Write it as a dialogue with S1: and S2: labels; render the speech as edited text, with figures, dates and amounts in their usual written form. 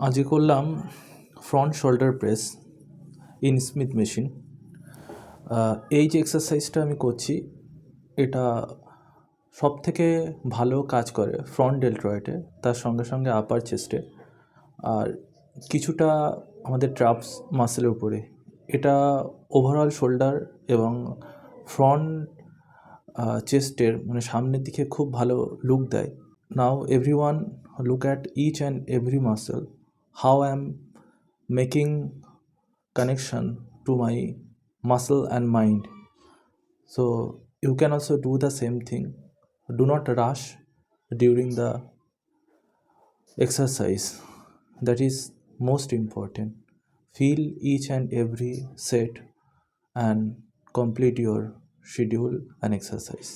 S1: আজকে করলাম front shoulder press in Smith machine. এই যে এক্সারসাইজটা আমি করছি এটা সব থেকে ভালো কাজ করে ফ্রন্ট ডেলটয়েডে, তার সঙ্গে সঙ্গে আপার চেস্টে আর কিছুটা আমাদের ট্রাপস মাসেলের উপরে। এটা ওভারঅল শোল্ডার এবং ফ্রন্ট চেস্টের মানে সামনের দিকে খুব ভালো লুক দেয়। নাও everyone look at each and every muscle, how I am making connection to my muscle and mind. So you can also do the same thing. Do not rush during the exercise. That is most important. Feel each and every set and complete your schedule and exercise.